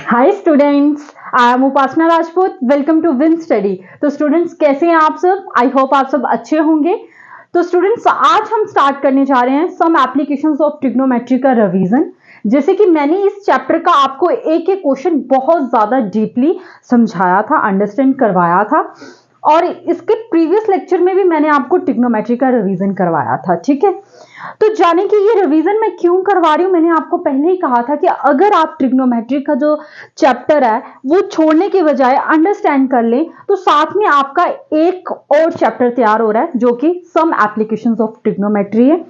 Hi students, I am Upasana Rajput. Welcome to win study. तो students कैसे हैं आप सब? आई होप आप सब अच्छे होंगे। तो स्टूडेंट्स आज हम स्टार्ट करने जा रहे हैं सम एप्लीकेशंस ऑफ ट्रिग्नोमेट्री का रिवीजन। जैसे कि मैंने इस चैप्टर का आपको एक एक क्वेश्चन बहुत ज्यादा डीपली समझाया था, अंडरस्टैंड करवाया था, और इसके प्रीवियस लेक्चर में भी मैंने आपको ट्रिग्नोमेट्री का रिवीजन करवाया था। ठीक है, तो जाने कि ये रिवीजन मैं क्यों करवा रही हूं। मैंने आपको पहले ही कहा था कि अगर आप ट्रिग्नोमेट्री का जो चैप्टर है वो छोड़ने के बजाय अंडरस्टैंड कर लें तो साथ में आपका एक और चैप्टर तैयार हो रहा है जो कि सम एप्लीकेशंस ऑफ ट्रिग्नोमेट्री है।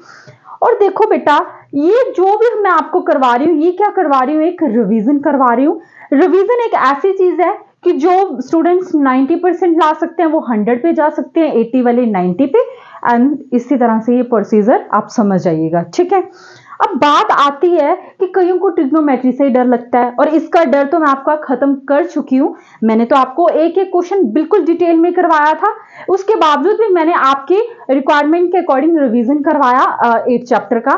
और देखो बेटा, ये जो भी मैं आपको करवा रही हूँ, ये क्या करवा रही हूँ, एक रिवीजन करवा रही हूँ। रिवीजन एक ऐसी चीज है कि जो स्टूडेंट्स 90% ला सकते हैं वो 100 पे जा सकते हैं, 80 वाले 90 पे, एंड इसी तरह से ये प्रोसीजर आप समझ जाइएगा। ठीक है, अब बात आती है कि कईयों को ट्रिग्नोमेट्री से डर लगता है, और इसका डर तो मैं आपका खत्म कर चुकी हूं। मैंने तो आपको एक एक क्वेश्चन बिल्कुल डिटेल में करवाया था, उसके बावजूद भी मैंने आपके रिक्वायरमेंट के अकॉर्डिंग रिवीजन करवाया 8 चैप्टर का।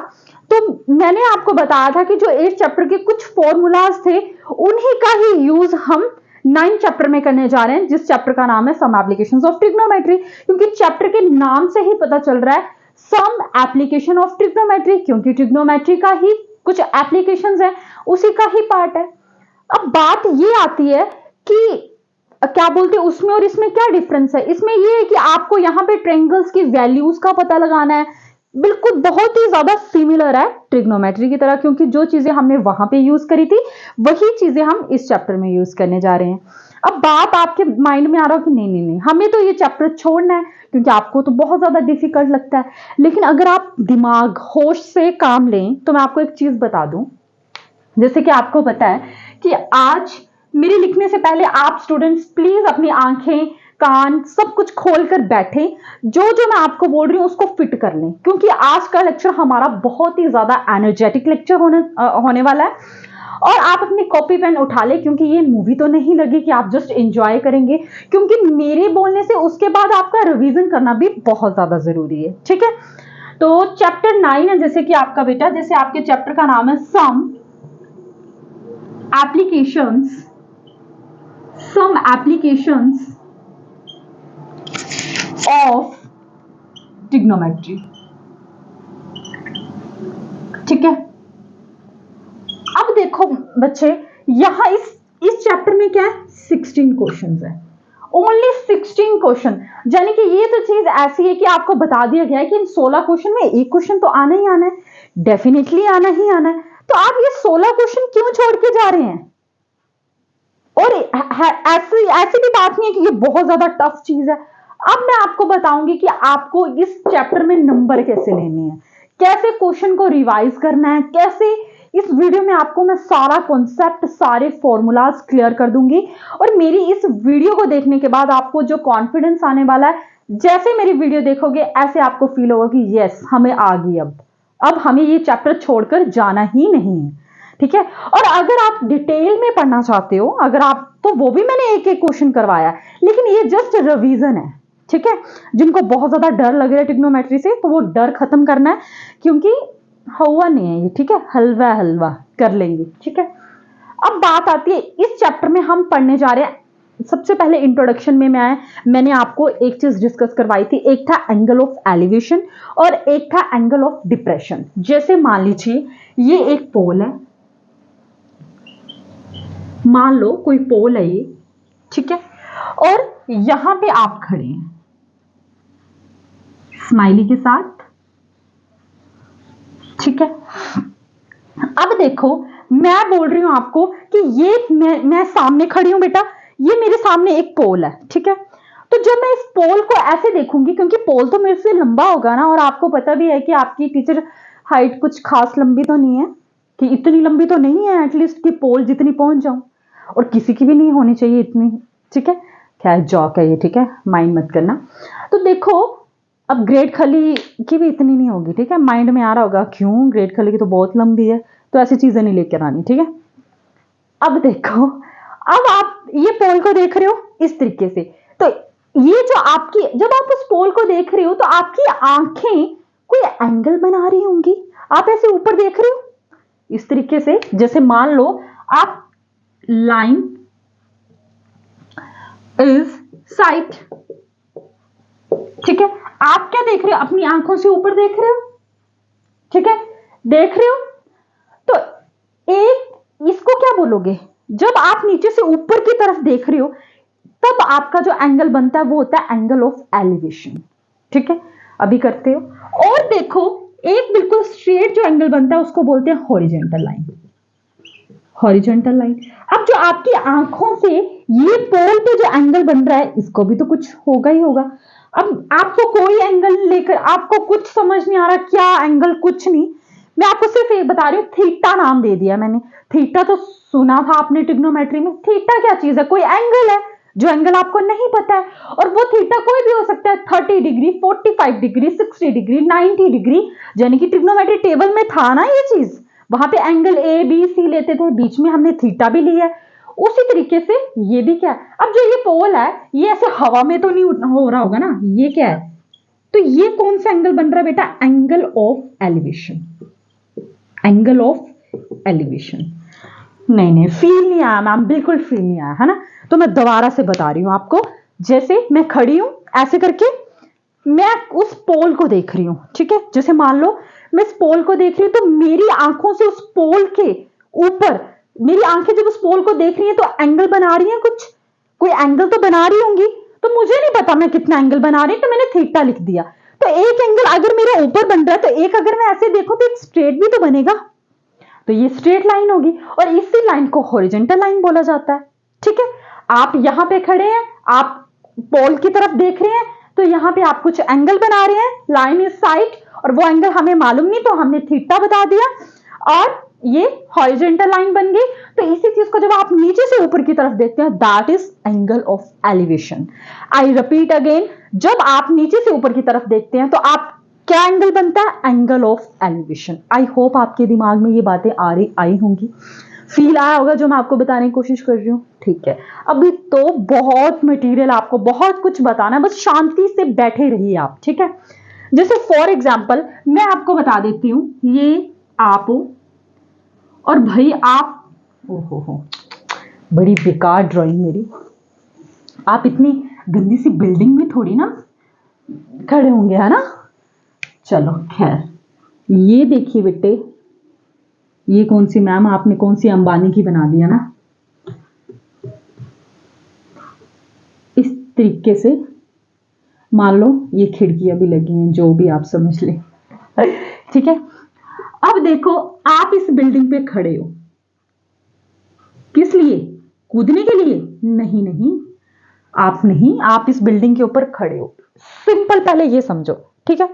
तो मैंने आपको बताया था कि जो 8 चैप्टर के कुछ फॉर्मूलाज थे उन्हीं का ही यूज हम 9 चैप्टर में करने जा रहे हैं, जिस चैप्टर का नाम है सम एप्लीकेशंस ऑफ ट्रिग्नोमेट्री। क्योंकि चैप्टर के नाम से ही पता चल रहा है सम एप्लीकेशन ऑफ ट्रिग्नोमेट्री, क्योंकि ट्रिग्नोमेट्री का ही कुछ एप्लीकेशंस है, उसी का ही पार्ट है। अब बात ये आती है कि क्या बोलते हैं उसमें और इसमें क्या डिफरेंस है। इसमें ये है कि आपको यहाँ पे ट्रायंगल्स की वैल्यूज का पता लगाना है। बिल्कुल बहुत ही ज्यादा सिमिलर है ट्रिग्नोमेट्री की तरह, क्योंकि जो चीजें हमने वहां पे यूज करी थी वही चीजें हम इस चैप्टर में यूज करने जा रहे हैं। अब बात आपके माइंड में आ रहा हो कि नहीं नहीं नहीं, हमें तो ये चैप्टर छोड़ना है क्योंकि आपको तो बहुत ज्यादा डिफिकल्ट लगता है। लेकिन अगर आप दिमाग होश से काम लें तो मैं आपको एक चीज बता दूं। जैसे कि आपको पता है कि आज मेरे लिखने से पहले आप स्टूडेंट्स प्लीज अपनी आंखें, कान सब कुछ खोलकर बैठे, जो जो मैं आपको बोल रही हूं उसको फिट कर लें, क्योंकि आज का लेक्चर हमारा बहुत ही ज्यादा एनर्जेटिक लेक्चर होने वाला है। और आप अपनी कॉपी पेन उठा ले, क्योंकि ये मूवी तो नहीं लगी कि आप जस्ट एंजॉय करेंगे, क्योंकि मेरे बोलने से उसके बाद आपका रिवीजन करना भी बहुत ज्यादा जरूरी है। ठीक है, तो चैप्टर 9 है, जैसे कि आपका बेटा, जैसे आपके चैप्टर का नाम है सम एप्लीकेशंस ऑफ ट्रिग्नोमेट्री। ठीक है, अब देखो बच्चे, यहां इस चैप्टर में क्या है, 16 क्वेश्चंस है, ओनली 16 क्वेश्चन। यानी कि ये तो चीज ऐसी है कि आपको बता दिया गया है कि इन 16 क्वेश्चन में एक क्वेश्चन तो आना ही आना है, डेफिनेटली आना ही आना है। तो आप ये 16 क्वेश्चन क्यों छोड़ के जा रहे हैं? और ऐसी भी बात नहीं है कि ये बहुत ज्यादा टफ चीज है। अब मैं आपको बताऊंगी कि आपको इस चैप्टर में नंबर कैसे लेने हैं, कैसे क्वेश्चन को रिवाइज करना है, कैसे इस वीडियो में आपको मैं सारा कॉन्सेप्ट, सारे फॉर्मूलाज क्लियर कर दूंगी। और मेरी इस वीडियो को देखने के बाद आपको जो कॉन्फिडेंस आने वाला है, जैसे मेरी वीडियो देखोगे ऐसे आपको फील होगा कि यस हमें आ गई, अब हमें ये चैप्टर छोड़कर जाना ही नहीं है। ठीक है, और अगर आप डिटेल में पढ़ना चाहते हो, अगर आप, तो वो भी मैंने एक एक क्वेश्चन करवाया, लेकिन ये जस्ट रिवीजन है। ठीक है, जिनको बहुत ज्यादा डर लग रहा है ट्रिग्नोमेट्री से, तो वो डर खत्म करना है, क्योंकि हुआ नहीं है ये। ठीक है, हलवा हलवा कर लेंगे। ठीक है, अब बात आती है इस चैप्टर में हम पढ़ने जा रहे हैं। सबसे पहले इंट्रोडक्शन में मैंने आपको एक चीज डिस्कस करवाई थी, एक था एंगल ऑफ एलिवेशन और एक था एंगल ऑफ डिप्रेशन। जैसे मान लीजिए ये एक पोल है, मान लो कोई पोल है ये, ठीक है, और यहां पे आप खड़े हैं स्माइली के साथ। ठीक है, अब देखो मैं बोल रही हूं आपको कि ये मैं सामने खड़ी हूं बेटा, ये मेरे सामने एक पोल है। ठीक है, तो जब मैं इस पोल को ऐसे देखूंगी, क्योंकि पोल तो मेरे से लंबा होगा ना, और आपको पता भी है कि आपकी टीचर हाइट कुछ खास लंबी तो नहीं है, कि इतनी लंबी तो नहीं है एटलीस्ट कि पोल जितनी पहुंच जाऊं, और किसी की भी नहीं होनी चाहिए इतनी। ठीक है, खैर जॉक है ये, ठीक है, माइंड मत करना। तो देखो, अब ग्रेट खली की भी इतनी नहीं होगी। ठीक है, माइंड में आ रहा होगा क्यों, ग्रेट खली की तो बहुत लंबी है, तो ऐसी चीजें नहीं लेकर आनी। ठीक है, अब देखो, अब आप ये पोल को देख रहे हो इस तरीके से, तो ये जो आपकी, जब आप उस पोल को देख रहे हो तो आपकी आंखें कोई एंगल बना रही होंगी। आप ऐसे ऊपर देख रहे हो इस तरीके से, जैसे मान लो आप line is sight। ठीक है, आप क्या देख रहे हो? अपनी आंखों से ऊपर देख रहे हो, ठीक है, देख रहे हो। तो एक इसको क्या बोलोगे? जब आप नीचे से ऊपर की तरफ देख रहे हो तब आपका जो एंगल बनता है वो होता है एंगल ऑफ एलिवेशन। ठीक है, अभी करते हो। और देखो, एक बिल्कुल स्ट्रेट जो एंगल बनता है उसको बोलते हैं हॉरिजॉन्टल लाइन। Horizontal line. अब जो आपकी आंखों से ये पोल पे जो एंगल बन रहा है इसको भी तो कुछ होगा ही होगा। अब आपको कोई एंगल लेकर आपको कुछ समझ नहीं आ रहा क्या एंगल, कुछ नहीं, मैं आपको सिर्फ ये बता रही हूँ, थीटा नाम दे दिया मैंने। थीटा तो सुना था आपने ट्रिग्नोमेट्री में। थीटा क्या चीज है? कोई एंगल है जो एंगल आपको नहीं पता है, और वो थीटा कोई भी हो सकता है, 30 डिग्री, 45 डिग्री, 60 डिग्री, 90 डिग्री, यानी कि ट्रिग्नोमेट्री टेबल में था ना ये चीज। वहां पे एंगल ए बी सी लेते थे, बीच में हमने थीटा भी लिया है। उसी तरीके से ये भी क्या है, अब जो ये पोल है ये ऐसे हवा में तो नहीं हो रहा होगा ना, ये क्या है? तो ये कौन सा एंगल बन रहा है बेटा? Angle of elevation. Angle of elevation. नहीं फील नहीं आया मैम, बिल्कुल फील नहीं आया है ना। तो मैं दोबारा से बता रही हूं आपको। जैसे मैं खड़ी हूं ऐसे करके, मैं उस पोल को देख रही हूं, ठीक है। जैसे मान लो मैं इस पोल को देख रही हूं, तो मेरी आंखों से उस पोल के ऊपर, मेरी आंखें जब उस पोल को देख रही हैं तो एंगल बना रही हैं, कुछ कोई एंगल तो बना रही होंगी। तो मुझे नहीं पता मैं कितना एंगल बना रही हूं, तो मैंने थीटा लिख दिया। तो एक एंगल अगर मेरे ऊपर बन रहा है, तो एक अगर मैं ऐसे देखूं तो एक स्ट्रेट भी तो बनेगा, तो ये स्ट्रेट लाइन होगी, और इसी लाइन को हॉरिजॉन्टल लाइन बोला जाता है। ठीक है, आप यहां पे खड़े हैं, आप पोल की तरफ देख रहे हैं, तो यहां पे आप कुछ एंगल बना रहे हैं, लाइन इज साइड, और वो एंगल हमें मालूम नहीं तो हमने थीटा बता दिया, और ये हॉरिजॉन्टल लाइन बन गई। तो इसी चीज को जब आप नीचे से ऊपर की तरफ देखते हैं, that is angle of elevation. I repeat again, जब आप नीचे से ऊपर की तरफ देखते हैं तो आप क्या एंगल बनता है? Angle of elevation. I hope आपके दिमाग में ये बातें आई होंगी, फील आया होगा जो मैं आपको बताने की कोशिश कर रही हूँ। ठीक है, अभी तो बहुत मटेरियल, आपको बहुत कुछ बताना है, बस शांति से बैठे रहिए आप। ठीक है, जैसे फॉर एग्जाम्पल मैं आपको बता देती हूँ, ये आप हो और भाई आप, ओहो बड़ी बेकार ड्राइंग मेरी। आप इतनी गंदी सी बिल्डिंग में थोड़ी ना खड़े होंगे, है ना। चलो खैर, ये देखिए बेटे, ये कौन सी मैम, आपने कौन सी अंबानी की बना दिया ना, इस तरीके से। मान लो ये खिड़कियां भी लगी हैं, जो भी आप समझ लें। ठीक है, अब देखो आप इस बिल्डिंग पे खड़े हो, किस लिए? कूदने के लिए? नहीं, आप नहीं, आप इस बिल्डिंग के ऊपर खड़े हो, सिंपल, पहले ये समझो। ठीक है,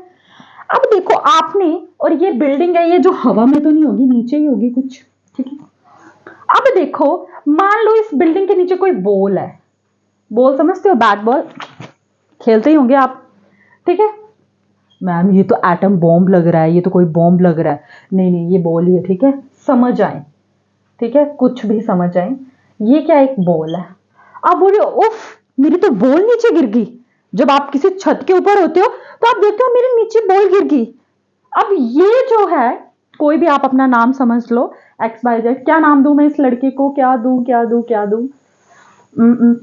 अब देखो आपने, और ये बिल्डिंग है, ये जो हवा में तो नहीं होगी, नीचे ही होगी कुछ। ठीक है, अब देखो मान लो इस बिल्डिंग के नीचे कोई बॉल है, बॉल समझते हो, बैट बॉल खेलते ही होंगे आप। ठीक है मैम, ये तो एटम बॉम्ब लग रहा है, ये तो कोई बॉम्ब लग रहा है। नहीं ये बॉल ही है। ठीक है, समझ आए, ठीक है, कुछ भी समझ आए, ये क्या एक बॉल है। आप बोलिए उफ मेरी तो बॉल नीचे गिर गई। जब आप किसी छत के ऊपर होते हो तो आप देखते हो मेरे नीचे बॉल गिर गई। अब ये जो है, कोई भी आप अपना नाम समझ लो, XYZ, क्या नाम दूं मैं इस लड़के को? क्या दूं?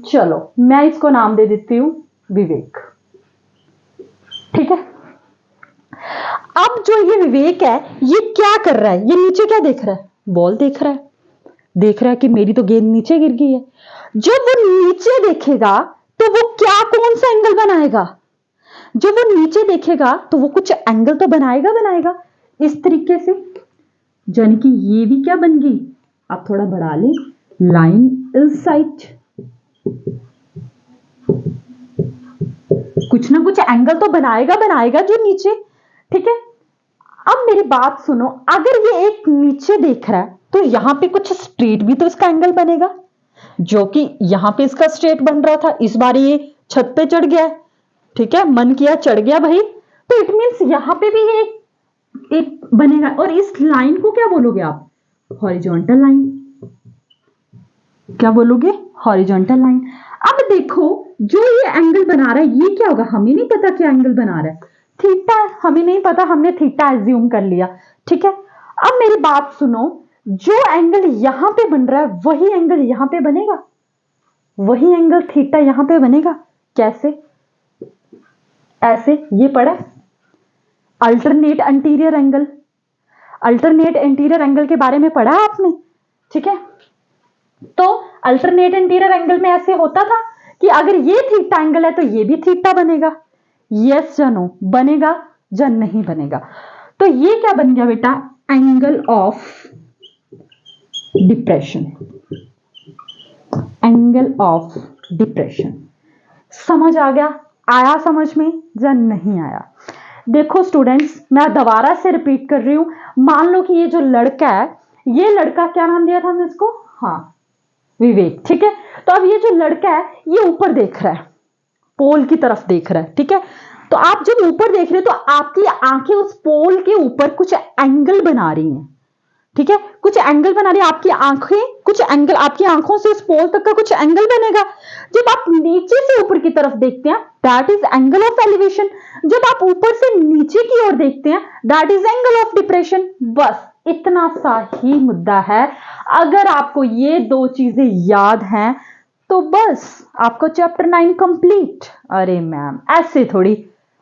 चलो मैं इसको नाम दे देती हूं विवेक। ठीक है, अब जो ये विवेक है, ये क्या कर रहा है? ये नीचे क्या देख रहा है? बॉल देख रहा है कि मेरी तो गेंद नीचे गिर गई है। जब वो नीचे देखेगा तो वो क्या, कौन सा एंगल बनाएगा? जब वो नीचे देखेगा तो वो कुछ एंगल तो बनाएगा इस तरीके से, यानी कि ये भी क्या बन गई? आप थोड़ा बढ़ा लें, लाइन इज साइट, कुछ ना कुछ एंगल तो बनाएगा जो नीचे। ठीक है, अब मेरी बात सुनो, अगर ये एक नीचे देख रहा है तो यहां पे कुछ स्ट्रेट भी तो इसका एंगल बनेगा, जो कि यहां पे इसका स्ट्रेट बन रहा था, इस बार ये छत पे चढ़ गया। ठीक है, मन किया चढ़ गया भाई, तो इट मीन्स यहां पे भी एक बनेगा। और इस लाइन को क्या बोलोगे आप? Horizontal line. क्या बोलोगे? Horizontal line. अब देखो जो ये एंगल बना रहा है, ये क्या होगा? हमें नहीं पता क्या एंगल बना रहा है, थीटा, हमें नहीं पता, हमने थीटा एज्यूम कर लिया। ठीक है, अब मेरी बात सुनो, जो एंगल यहां पे बन रहा है वही एंगल यहां पे बनेगा, वही एंगल थीटा यहां पे बनेगा। कैसे? ऐसे, ये पढ़ा alternate anterior angle, alternate anterior angle के बारे में पढ़ा आपने, ठीक है। तो अल्टरनेट एंटीरियर एंगल में ऐसे होता था कि अगर ये थीटा एंगल है तो ये भी थीटा बनेगा, यस या नो, बनेगा या नहीं बनेगा। तो ये क्या बन गया बेटा? Angle of depression, angle of depression. समझ आ गया? आया समझ में या नहीं आया? देखो स्टूडेंट्स, मैं दोबारा से रिपीट कर रही हूं। मान लो कि ये जो लड़का है, ये लड़का क्या नाम दिया था हमने इसको? हाँ, विवेक, ठीक है। तो अब ये जो लड़का है ये ऊपर देख रहा है, पोल की तरफ देख रहा है, ठीक है। तो आप जब ऊपर देख रहे हो तो आपकी आंखें उस पोल के ऊपर कुछ एंगल बना रही हैं, ठीक है, कुछ एंगल बना रही है आपकी आंखें, कुछ एंगल आपकी आंखों से उस पोल तक का कुछ एंगल बनेगा। जब आप नीचे से ऊपर की तरफ देखते हैं that is angle of elevation, जब आप ऊपर से नीचे की ओर देखते हैं that is angle of depression. बस इतना सा ही मुद्दा है। अगर आपको ये दो चीजें याद हैं तो बस आपका चैप्टर 9 कंप्लीट। अरे मैम ऐसे थोड़ी,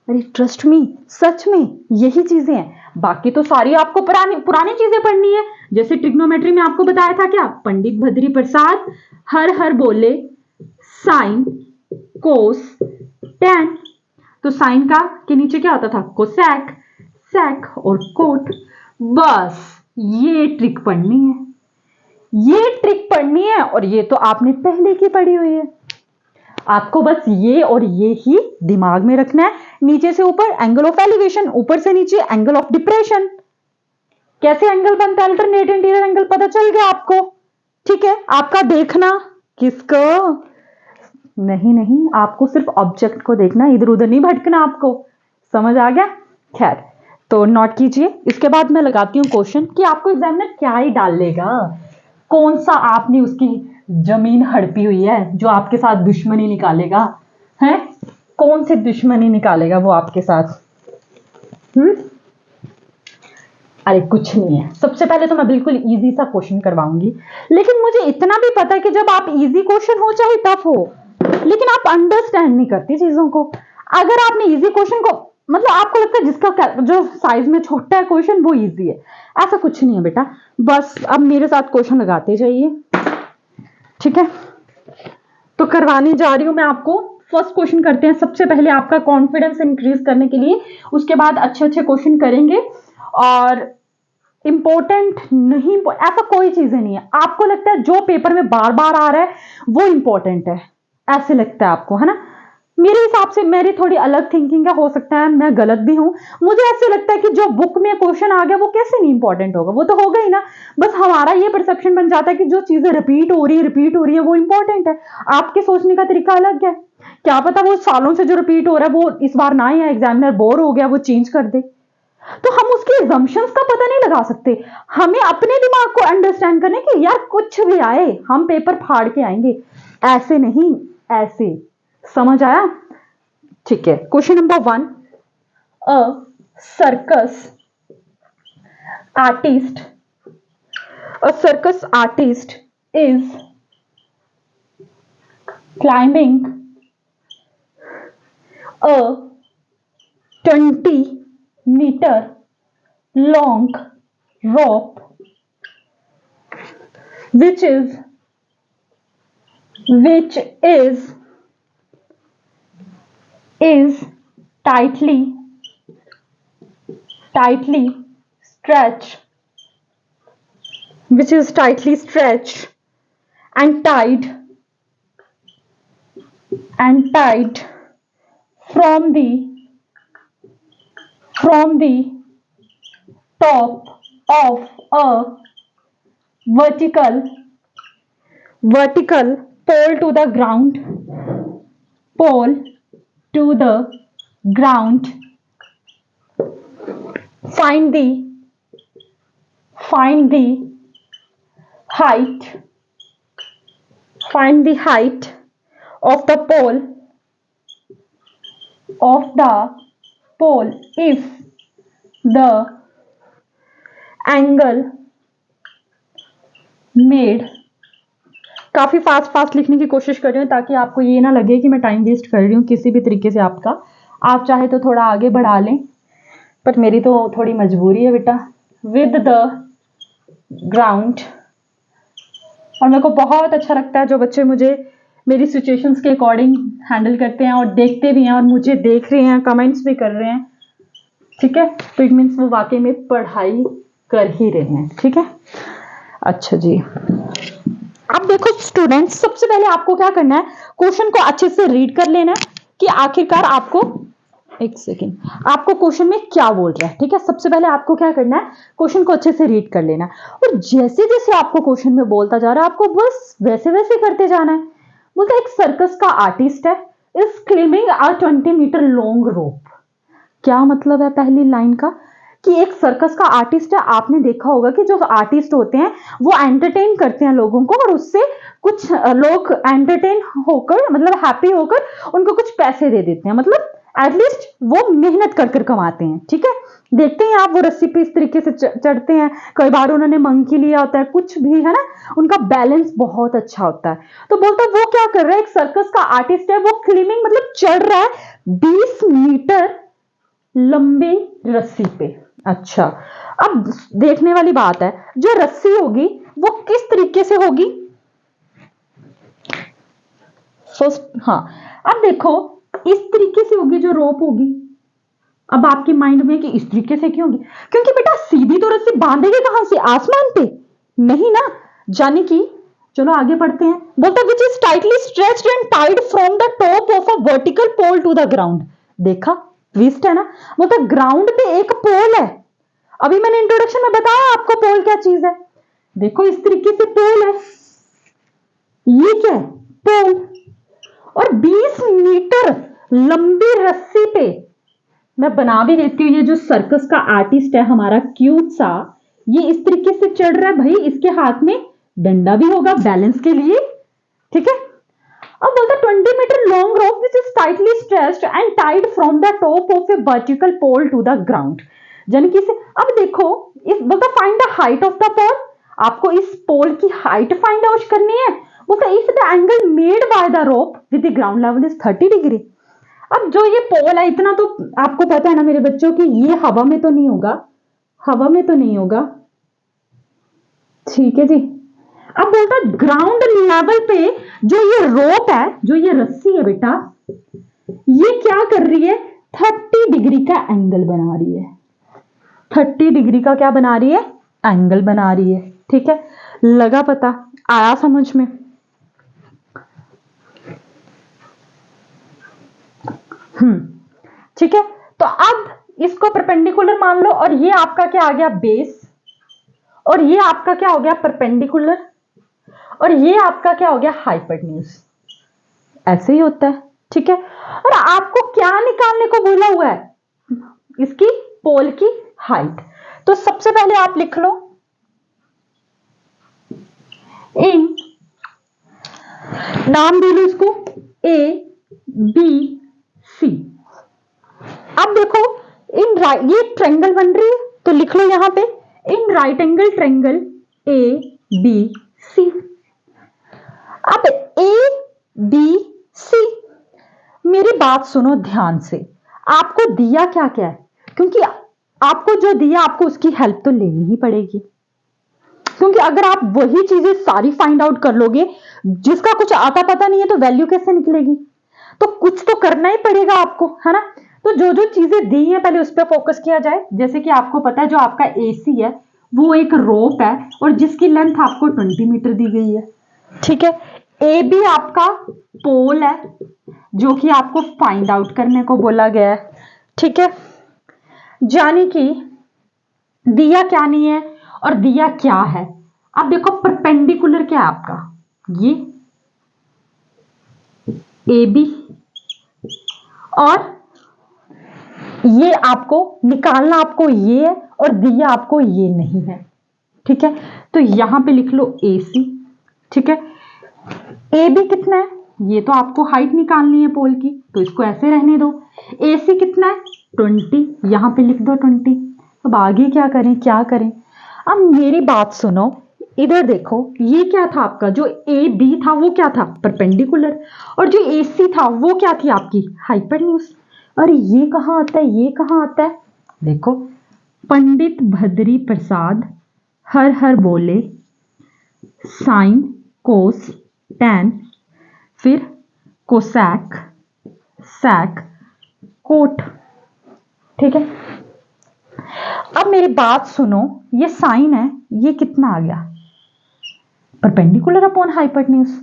अरे ट्रस्ट मी, सच में यही चीजें हैं। बाकी तो सारी आपको पुरानी पुरानी चीजें पढ़नी है। जैसे ट्रिग्नोमेट्री में आपको बताया था क्या, पंडित भद्री प्रसाद हर हर बोले साइन कोस टेन। तो साइन का के नीचे क्या होता था? कोसेक, सेक और कोट। बस ये ट्रिक पढ़नी है, ये ट्रिक पढ़नी है, और ये तो आपने पहले की पढ़ी हुई है। आपको बस ये और ये ही दिमाग में रखना है। नीचे से ऊपर एंगल ऑफ एलिवेशन, ऊपर से नीचे एंगल ऑफ डिप्रेशन। कैसे एंगल बनता है? अल्टरनेट इंटीरियर एंगल पता चल गया आपको, ठीक है। आपका देखना किसको? नहीं नहीं, आपको सिर्फ ऑब्जेक्ट को देखना, इधर उधर नहीं भटकना आपको। समझ आ गया? खैर, तो नोट कीजिए। इसके बाद मैं लगाती हूं क्वेश्चन कि आपको एग्जामिनर क्या ही डाल लेगा, कौन सा आपने उसकी जमीन हड़पी हुई है जो आपके साथ दुश्मनी निकालेगा, है? कौन सी दुश्मनी निकालेगा वो आपके साथ? अरे कुछ नहीं है। सबसे पहले तो मैं बिल्कुल इजी सा क्वेश्चन करवाऊंगी, लेकिन मुझे इतना भी पता है कि जब आप इजी क्वेश्चन हो चाहे टफ हो, लेकिन आप अंडरस्टैंड नहीं करती चीजों को। अगर आपने इजी क्वेश्चन को, मतलब आपको लगता है जिसका जो साइज में छोटा है क्वेश्चन वो इजी है, ऐसा कुछ नहीं है बेटा। बस अब मेरे साथ क्वेश्चन लगाते जाइए, ठीक है। तो करवाने जा रही हूं मैं आपको। फर्स्ट क्वेश्चन करते हैं। सबसे पहले आपका कॉन्फिडेंस इंक्रीज करने के लिए, उसके बाद अच्छे अच्छे क्वेश्चन करेंगे। और इंपॉर्टेंट नहीं, ऐसा कोई चीजें नहीं है। आपको लगता है जो पेपर में बार बार आ रहा है वो इंपॉर्टेंट है, ऐसे लगता है आपको, है ना? मेरे हिसाब से मेरी थोड़ी अलग थिंकिंग है, हो सकता है मैं गलत भी हूं। मुझे ऐसे लगता है कि जो बुक में क्वेश्चन आ गया वो कैसे नहीं इंपॉर्टेंट होगा, वो तो होगा ही ना। बस हमारा ये परसेप्शन बन जाता है कि जो चीजें रिपीट हो रही है वो इंपॉर्टेंट है। आपके सोचने का तरीका अलग है। क्या पता वो सालों से जो रिपीट हो रहा है वो इस बार ना ही, एग्जामिनर बोर हो गया वो चेंज कर दे। तो हम उसके assumptions का पता नहीं लगा सकते। हमें अपने दिमाग को अंडरस्टैंड करने कि यार कुछ भी आए हम पेपर फाड़ के आएंगे, ऐसे नहीं, ऐसे। समझ आया? ठीक है। Question number 1, a circus artist, a circus artist is climbing a 20-meter long rope which is tightly stretched, which is tightly stretched and tied from the top of a vertical pole to the ground, pole to the ground. Find the height of the pole if the angle made, काफी fast fast लिखने की कोशिश कर रही हूँ ताकि आपको ये ना लगे कि मैं टाइम वेस्ट कर रही हूँ किसी भी तरीके से आपका। आप चाहे तो थोड़ा आगे बढ़ा लें, पर मेरी तो थोड़ी मजबूरी है बेटा। विद द ग्राउंड, और मेरे को बहुत अच्छा लगता है जो बच्चे मुझे मेरी सिचुएशंस के अकॉर्डिंग हैंडल करते हैं और देखते भी हैं और मुझे देख रहे हैं, कमेंट्स भी कर रहे हैं, ठीक है। तो इट मीन्स वो वाकई में पढ़ाई कर ही रहे हैं, ठीक है। अच्छा जी, अब देखो स्टूडेंट्स, सबसे पहले आपको क्या करना है, क्वेश्चन को अच्छे से रीड कर लेना है कि आखिरकार आपको, एक सेकेंड, आपको क्वेश्चन में क्या बोल रहा है, ठीक है। सबसे पहले आपको क्या करना है, क्वेश्चन को अच्छे से रीड कर लेना है और जैसे जैसे आपको क्वेश्चन में बोलता जा रहा है आपको बस वैसे वैसे करते जाना है। बोलता एक सर्कस का आर्टिस्ट है, is climbing a 20 metre long rope. क्या मतलब है पहली लाइन का, कि एक सर्कस का आर्टिस्ट है। आपने देखा होगा कि जो आर्टिस्ट होते हैं वो एंटरटेन करते हैं लोगों को और उससे कुछ लोग एंटरटेन होकर, मतलब हैप्पी होकर उनको कुछ पैसे दे देते हैं, मतलब एटलीस्ट वो मेहनत कर कर कमाते हैं, ठीक है। देखते हैं आप वो रस्सी पे इस तरीके से चढ़ते हैं, कई बार उन्होंने मंकी लिया होता है, कुछ भी है ना, उनका बैलेंस बहुत अच्छा होता है। तो बोलता वो क्या कर रहा है, एक सर्कस का आर्टिस्ट है, वो क्लाइंबिंग मतलब चढ़ रहा है 20 मीटर लंबी रस्सी पे। अच्छा, अब देखने वाली बात है, जो रस्सी होगी वो किस तरीके से होगी, फर्स्ट, हाँ, अब देखो इस तरीके से होगी जो रोप होगी। अब आपके माइंड में कि इस तरीके से क्यों होगी, क्योंकि बेटा सीधी तो रस्सी बांधेगे कहां से, आसमान पे नहीं ना, जाने की। चलो आगे पढ़ते हैं। बोलता which is tightly stretched and tied from the top of a vertical pole to the ground. देखा, ट्विस्ट है ना। बोलता ग्राउंड पे एक पोल है, अभी मैंने इंट्रोडक्शन में बताया आपको पोल क्या चीज है। देखो इस तरीके से पोल है, ये क्या है, पोल, और 20 मीटर लंबी रस्सी पे, मैं बना भी देती हूँ, ये जो सर्कस का आर्टिस्ट है हमारा क्यूट सा, ये इस तरीके से चढ़ रहा है भाई, इसके हाथ में डंडा भी होगा बैलेंस के लिए, ठीक है। अब बोलता 20 metre long rope which is tightly stretched and tied from the top of a vertical pole to the ground, यानी कि अब देखो इस बोलता find the height of the pole, आपको इस पोल की हाइट फाइंड आउट करनी है। बोलता if the angle made by the rope with the ground level is 30 degree. अब जो ये पोल है, इतना तो आपको पता है ना मेरे बच्चों की, ये हवा में तो नहीं होगा, हवा में तो नहीं होगा, ठीक है जी। अब बोलता ग्राउंड लेवल पे जो ये रोप है, जो ये रस्सी है बेटा, ये क्या कर रही है, 30 डिग्री का एंगल बना रही है। 30 डिग्री का क्या बना रही है, एंगल बना रही है, ठीक है। लगा पता, आया समझ में। ठीक है, तो अब इसको परपेंडिकुलर मान लो, और ये आपका क्या आ गया, बेस, और ये आपका क्या हो गया, परपेंडिकुलर, और ये आपका क्या हो गया, हाइपोटेन्यूज। ऐसे ही होता है, ठीक है। और आपको क्या निकालने को बोला हुआ है, इसकी पोल की हाइट। तो सबसे पहले आप लिख लो इन, नाम दे लो इसको ए बी सी। अब देखो इन राइट, ये ट्रायंगल बन रही है तो लिख लो यहां पे in right angle triangle A B C. अब ए बी सी, मेरी बात सुनो ध्यान से, आपको दिया क्या क्या है, क्योंकि आपको जो दिया आपको उसकी हेल्प तो लेनी ही पड़ेगी, क्योंकि अगर आप वही चीजें सारी फाइंड आउट कर लोगे, जिसका कुछ आता पता नहीं है तो वैल्यू कैसे निकलेगी, तो कुछ तो करना ही पड़ेगा आपको, है ना। तो जो जो चीजें दी हैं पहले उस पर फोकस किया जाए। जैसे कि आपको पता है जो आपका एसी है वो एक रोप है और जिसकी लेंथ आपको 20 मीटर दी गई है, ठीक है। ए बी आपका पोल है जो कि आपको फाइंड आउट करने को बोला गया है, ठीक है। जाने की दिया क्या नहीं है और दिया क्या है। अब देखो परपेंडिकुलर क्या है आपका, ये ए बी, और ये आपको निकालना, आपको ये है और दिया आपको ये नहीं है, ठीक है। तो यहां पे लिख लो ए सी, ठीक है। ए बी कितना है, ये तो आपको हाइट निकालनी है पोल की, तो इसको ऐसे रहने दो। ए सी कितना है 20, यहां पे लिख दो 20। अब आगे क्या करें, क्या करें। अब मेरी बात सुनो, इधर देखो, ये क्या था आपका, जो ए बी था वो क्या था, परपेंडिकुलर, और जो ए सी था वो क्या थी आपकी, हाइपोटेन्यूज। अरे ये कहाँ आता है, ये कहाँ आता है, देखो, पंडित भद्री प्रसाद हर हर बोले, साइन कोस टैन, फिर कोसैक सैक कोट। ठीक है, अब मेरी बात सुनो, ये साइन है, ये कितना आ गया, परपेंडिकुलर अपॉन हाइपोटेन्यूज,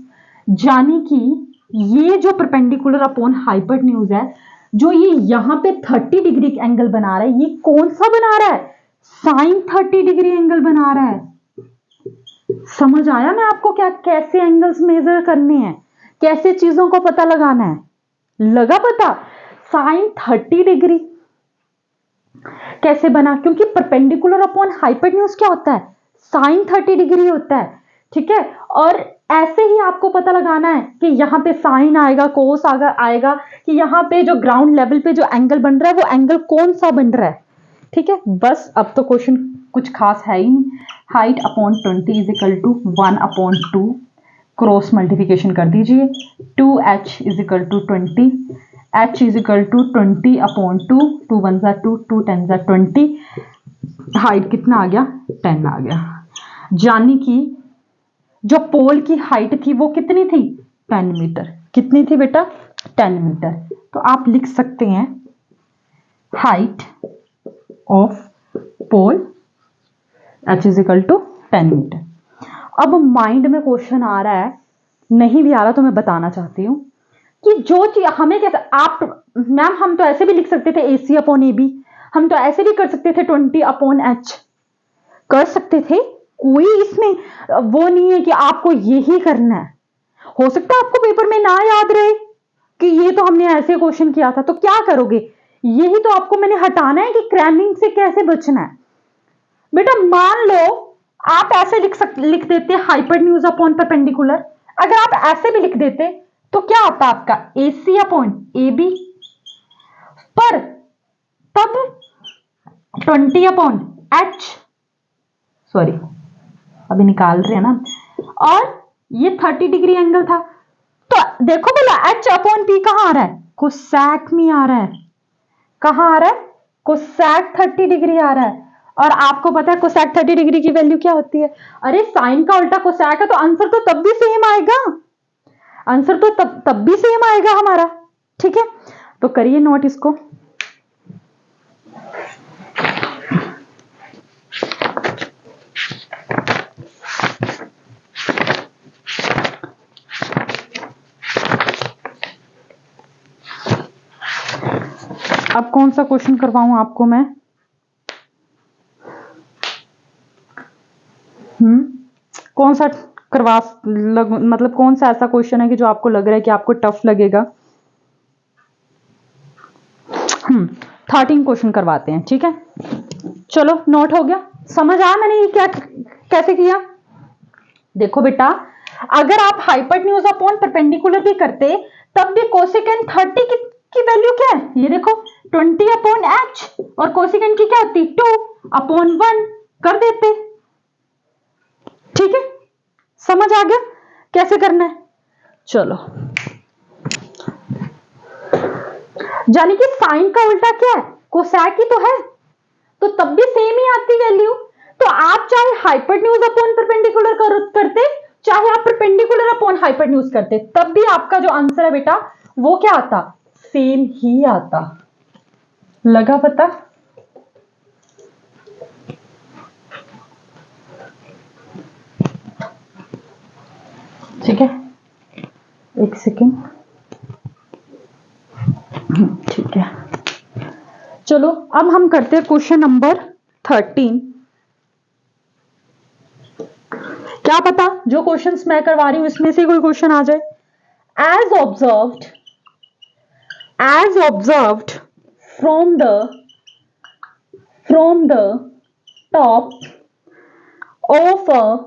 यानी कि ये जो परपेंडिकुलर अपॉन हाइपोटेन्यूज है, जो ये यहां पे 30 डिग्री एंगल बना रहा है, ये कौन सा बना रहा है, साइन 30 डिग्री एंगल बना रहा है। समझ आया मैं आपको क्या, कैसे एंगल्स मेजर करने हैं, कैसे चीजों को पता लगाना है, लगा पता। साइन 30 डिग्री कैसे बना, क्योंकि परपेंडिकुलर अपॉन हाइपोटेन्यूज क्या होता है, साइन 30 डिग्री होता है। ठीक है, और ऐसे ही आपको पता लगाना है कि यहां पे साइन आएगा, कोस आएगा, कि यहां पे जो ग्राउंड लेवल पे जो एंगल बन रहा है वो एंगल कौन सा बन रहा है। ठीक है, बस अब तो क्वेश्चन कुछ खास है ही नहीं। Height upon 20 is equal to 1/2, cross multiplication कर दीजिए, 2h is equal to 20, h is equal to 20/2, 2 1 जा 2, 2 10 जा 20, हाइट कितना आ गया, 10 आ गया। यानी कि जो पोल की हाइट थी वो कितनी थी, 10 मीटर। कितनी थी बेटा, 10 मीटर। तो आप लिख सकते हैं height of pole h is equal to 10 metre. अब माइंड में क्वेश्चन आ रहा है, नहीं भी आ रहा तो मैं बताना चाहती हूं कि जो चीज हमें कैसे, आप मैम हम तो ऐसे भी लिख सकते थे AC अपॉन AB, हम तो ऐसे भी कर सकते थे 20/H, कर सकते थे, कोई इसमें वो नहीं है कि आपको यही करना है। हो सकता है आपको पेपर में ना याद रहे कि ये तो हमने ऐसे क्वेश्चन किया था, तो क्या करोगे, यही तो आपको मैंने हटाना है कि क्रैमिंग से कैसे बचना है। बेटा मान लो आप ऐसे लिख देते हाइपोटेन्यूज अपॉन परपेंडिकुलर, अगर आप ऐसे भी लिख देते तो क्या आता आपका AC अपॉन AB, पर तब 20/H, सॉरी अभी निकाल रहे हैं ना, और ये 30 डिग्री एंगल था, तो देखो बोला H अपॉन P कहां आ रहा है, कोसैक में आ रहा है, कहां आ रहा है, कोसैक 30 डिग्री आ रहा है। और आपको पता है कोसैक 30 डिग्री की वैल्यू क्या होती है, अरे साइन का उल्टा कोसैक है, तो आंसर तो तब भी सेम आएगा, आंसर तो तब भी सेम आएगा हमारा। ठीक है, तो करिए नोट इसको। अब कौन सा क्वेश्चन करवाऊं आपको मैं, कौन सा मतलब कौन सा ऐसा क्वेश्चन है कि जो आपको लग रहा है कि आपको टफ लगेगा। 13 क्वेश्चन करवाते हैं, ठीक है, चलो नोट हो गया, समझ आया मैंने ये क्या कैसे किया। देखो बेटा, अगर आप हाइपोटेन्यूज अपॉन परपेंडिकुलर भी करते तब भी कोसेकेंट 30 की वैल्यू क्या है, ये देखो 20/H, और कोसेकेंट की क्या होती 2/1 कर देते। ठीक है, समझ आ गया कैसे करना है। चलो, यानी कि साइन का उल्टा क्या है, कोसैक ही तो है, तो तब भी सेम ही आती वैल्यू। तो आप चाहे हाइपोटेन्यूज अपॉन परपेंडिकुलर करते, चाहे आप परपेंडिकुलर अपॉन हाइपोटेन्यूज करते, तब भी आपका जो आंसर है बेटा वो क्या आता, सेम ही आता। लगा पता। ठीक है, एक सेकेंड, ठीक है, चलो अब हम करते हैं क्वेश्चन नंबर 13। क्या पता जो क्वेश्चंस मैं करवा रही हूं इसमें से कोई क्वेश्चन आ जाए। As observed from the top of a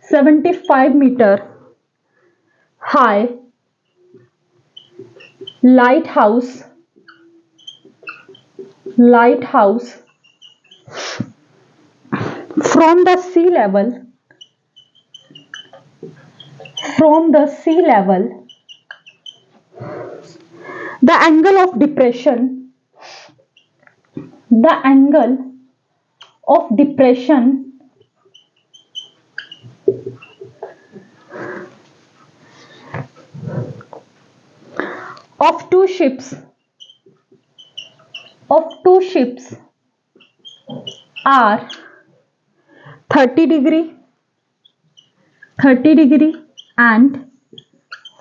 75-meter high lighthouse from the sea level, the angle of depression of two ships are 30 degree and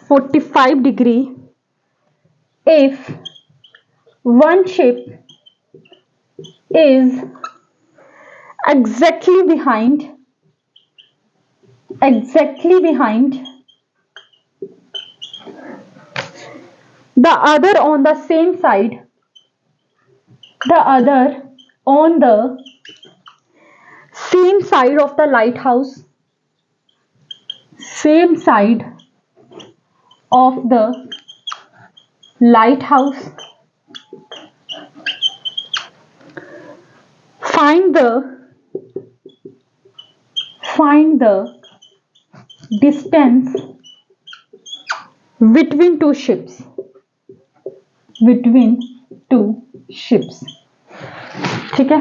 45 degree if one ship is exactly behind the other on the same side, of the lighthouse, find the distance between two ships. ठीक है,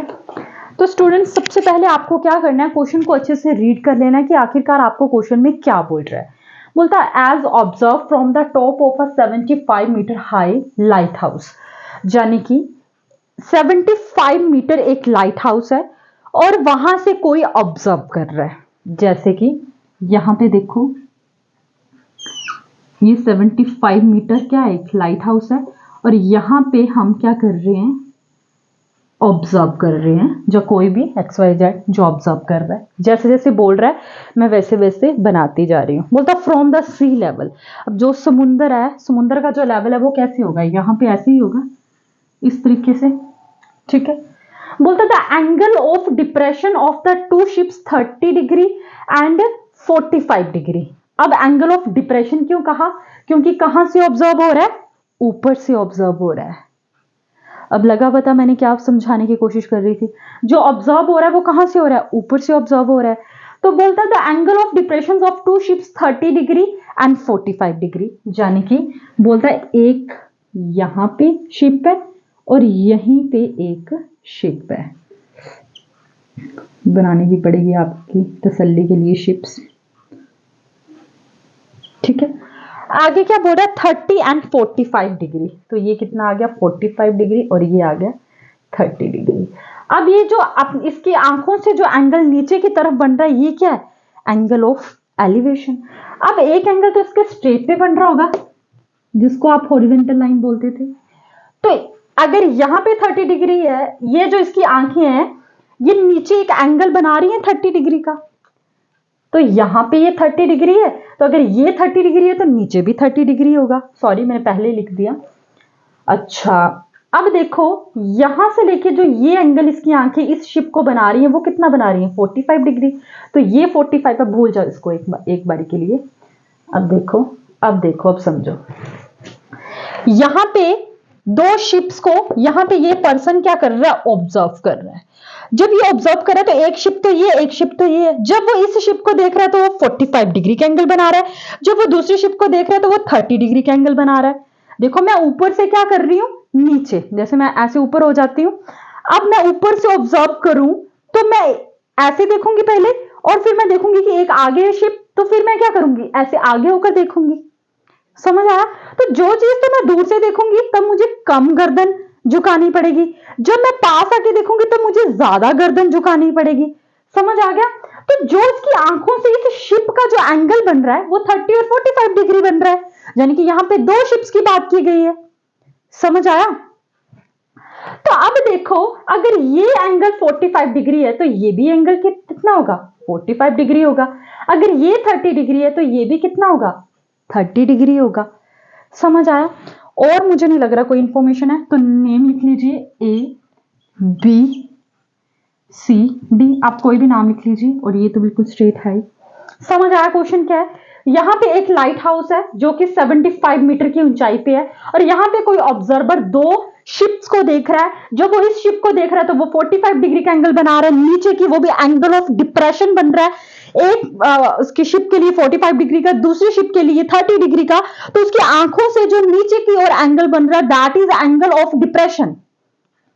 तो students सबसे पहले आपको क्या करना है, question को अच्छे से रीड कर लेना है कि आखिरकार आपको क्वेश्चन में क्या बोल रहा है। बोलता है as observe from the top of a 75 metre high lighthouse, यानी कि 75 मीटर एक लाइट हाउस है और वहां से कोई ऑब्जर्व कर रहा है। जैसे कि यहां पे देखो, ये 75 मीटर क्या है, एक लाइट हाउस है और यहां पे हम क्या कर रहे हैं, ऑब्जर्व कर रहे हैं, जो कोई भी XYZ जो ऑब्जर्व कर रहा है। जैसे जैसे बोल रहा है मैं वैसे वैसे बनाती जा रही हूँ। बोलता फ्रॉम द सी लेवल, अब जो समुंदर है, समुंदर का जो लेवल है वो कैसे होगा, यहाँ पे ऐसे ही होगा, इस तरीके से। ठीक है, बोलता the angle of depression of the two ships 30 degree and 45 degree. अब एंगल ऑफ डिप्रेशन क्यों कहा, क्योंकि कहां से ऑब्जर्व हो रहा है, ऊपर से ऑब्जर्व हो रहा है। अब लगा पता मैंने क्या समझाने की कोशिश कर रही थी, जो ऑब्जर्व हो रहा है वो कहां से हो रहा है, ऊपर से ऑब्जर्व हो रहा है। तो बोलता the angle of depression of two ships 30 degree and 45 degree, यानी कि बोलता है एक यहां पे शिप है और यहीं पे एक शिप है। बनानी भी पड़ेगी आपकी तसल्ली के लिए शिप्स। ठीक है, आगे क्या बोल रहा है 30 एंड 45 डिग्री, तो ये कितना आ गया 45 डिग्री और ये आ गया 30 डिग्री। अब ये जो इसकी आंखों से जो एंगल नीचे की तरफ बन रहा है ये क्या है, एंगल ऑफ एलिवेशन। अब एक एंगल तो इसके स्ट्रेट पे बन रहा होगा जिसको आप हॉरिजॉन्टल लाइन बोलते थे। तो अगर यहाँ पे 30 डिग्री है, ये जो इसकी आंखें हैं ये नीचे एक एंगल बना रही है 30 डिग्री का, तो यहां पे ये 30 डिग्री है, तो अगर ये 30 डिग्री है तो नीचे भी 30 डिग्री होगा। सॉरी मैंने पहले लिख दिया। अच्छा अब देखो यहां से लेके जो ये एंगल इसकी आंखें इस शिप को बना रही है वो कितना बना रही है 45 डिग्री, तो ये 45 पर भूल जाओ इसको एक बारी के लिए। अब देखो अब समझो, यहां पे दो शिप्स को यहां पे ये पर्सन क्या कर रहा है, ऑब्जर्व कर रहा है। जब ये ऑब्जर्व कर रहा है तो एक शिप तो ये, एक शिप तो ये है। जब वो इस शिप को देख रहा है तो वो 45 डिग्री का एंगल बना रहा है, जब वो दूसरी शिप को देख रहा है तो वो 30 डिग्री का एंगल बना रहा है। देखो मैं ऊपर से क्या कर रही हूं, नीचे, जैसे मैं ऐसे ऊपर हो जाती हूं। अब मैं ऊपर से ऑब्जर्व करूं तो मैं ऐसे देखूंगी पहले और फिर मैं देखूंगी कि एक आगे है शिप, तो फिर मैं क्या करूंगी, ऐसे आगे होकर देखूंगी। समझ आया? तो जो चीज तो मैं दूर से देखूंगी तब मुझे कम गर्दन झुकानी पड़ेगी, जब मैं पास आके देखूंगी तो मुझे ज्यादा गर्दन झुकानी पड़ेगी। समझ आ गया? तो जो इसकी आंखों से इस शिप का जो एंगल बन रहा है वो 30 और 45 डिग्री बन रहा है, यानी कि यहां पे दो शिप्स की बात की गई है। समझ आया? तो अब देखो अगर ये एंगल 45 डिग्री है तो ये भी एंगल कितना होगा, 45 डिग्री होगा। अगर ये 30 डिग्री है तो ये भी कितना होगा, 30 डिग्री होगा। समझ आया? और मुझे नहीं लग रहा कोई इंफॉर्मेशन है, तो नेम लिख लीजिए ABCD, आप कोई भी नाम लिख लीजिए और ये तो बिल्कुल स्ट्रेट है। समझ आया क्वेश्चन क्या है? यहां पे एक लाइट हाउस है जो कि 75 मीटर की ऊंचाई पे है और यहां पे कोई ऑब्जर्वर दो शिप्स को देख रहा है, जब वो इस शिप को देख रहा है तो वो 45 डिग्री का एंगल बना रहा है, नीचे की वो भी एंगल ऑफ डिप्रेशन बन रहा है, एक उसकी शिप के लिए 45 डिग्री का, दूसरी शिप के लिए 30 डिग्री का, तो उसकी आंखों से जो नीचे की ओर एंगल बन रहा है that is angle of depression.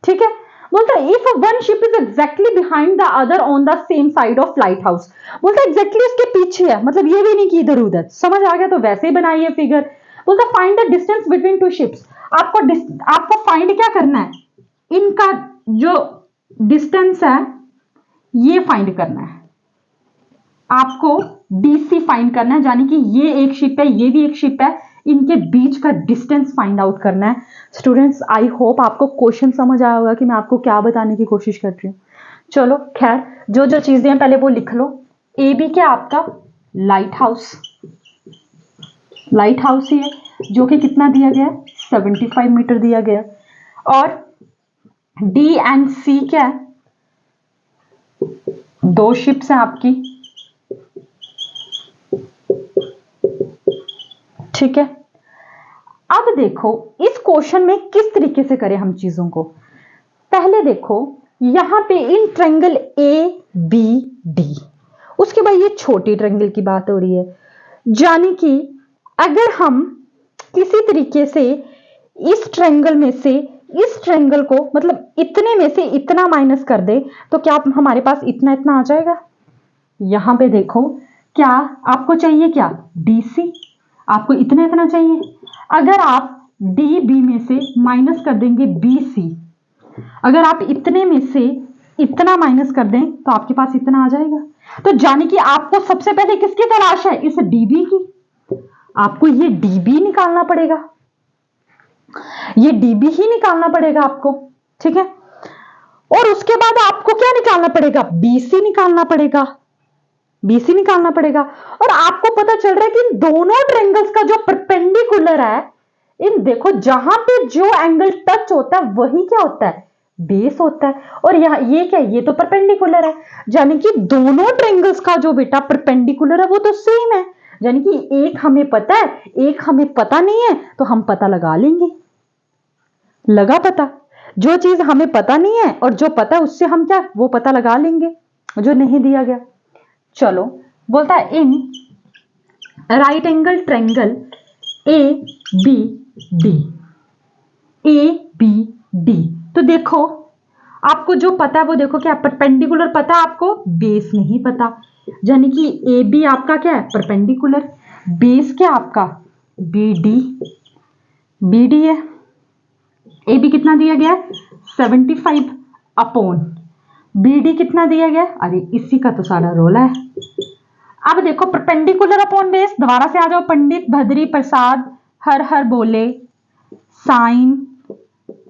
ठीक है, बोलता है if one ship is exactly behind the other on the same side of light house, बोलता है एग्जैक्टली उसके पीछे है, मतलब ये भी नहीं कि इधर उधर, समझ आ गया, तो वैसे ही बनाइए फिगर। बोलता है find the distance between two ships, आपको फाइंड क्या करना है, इनका जो डिस्टेंस है ये फाइंड करना है, आपको डीसी फाइंड करना है, यानी कि ये एक शिप है ये भी एक शिप है, इनके बीच का डिस्टेंस फाइंड आउट करना है। स्टूडेंट्स आई होप आपको क्वेश्चन समझ आया होगा कि मैं आपको क्या बताने की कोशिश कर रही हूँ। चलो खैर, जो जो चीजें हैं पहले वो लिख लो। ए बी क्या आपका लाइट हाउस, लाइट हाउस ही है जो कि कितना दिया गया, 75 मीटर दिया गया, और डी एंड सी क्या है, दो शिप्स हैं आपकी। ठीक है, अब देखो इस क्वेश्चन में किस तरीके से करें हम चीजों को। पहले देखो यहां पे in triangle A B D, उसके बाद ये छोटी ट्रायंगल की बात हो रही है, यानी कि अगर हम किसी तरीके से इस ट्रायंगल में से इस ट्रायंगल को, मतलब इतने में से इतना माइनस कर दे तो क्या हमारे पास इतना इतना आ जाएगा। यहां पे देखो क्या आपको चाहिए, क्या डीसी, आपको इतना इतना चाहिए। अगर आप डी बी में से माइनस कर देंगे बी सी, अगर आप इतने में से इतना माइनस कर दें तो आपके पास इतना आ जाएगा। तो जाने कि आपको सबसे पहले किसकी तलाश है, इस डीबी की, आपको ये डीबी निकालना पड़ेगा, ये डीबी ही निकालना पड़ेगा आपको। ठीक है, और उसके बाद आपको क्या निकालना पड़ेगा, बीसी निकालना पड़ेगा, बीसी निकालना पड़ेगा। और आपको पता चल रहा है कि इन दोनों ट्रायंगल्स का जो परपेंडिकुलर है, इन देखो जहां पे जो एंगल टच होता है वही क्या होता है, बेस होता है। और यहाँ ये क्या है, ये तो परपेंडिकुलर है, यानी कि दोनों ट्रायंगल्स का जो बेटा परपेंडिकुलर है वो तो सेम है, यानी कि एक हमें पता है एक हमें पता नहीं है, तो हम पता लगा लेंगे। लगा पता, जो चीज हमें पता नहीं है और जो पता है उससे हम क्या वो पता लगा लेंगे जो नहीं दिया गया। चलो, बोलता है in right angle triangle A B D, A B D, तो देखो आपको जो पता है वो देखो क्या परपेंडिकुलर पता है, आपको बेस नहीं पता, यानी कि ए बी आपका क्या है परपेंडिकुलर, बेस क्या आपका बी डी, बी डी है। ए बी कितना दिया गया 75 अपॉन बी डी कितना दिया गया, अरे इसी का तो सारा रोला है। अब देखो परपेंडिकुलर अपॉन बेस, दोबारा से आ जाओ, पंडित भद्री प्रसाद हर हर बोले, साइन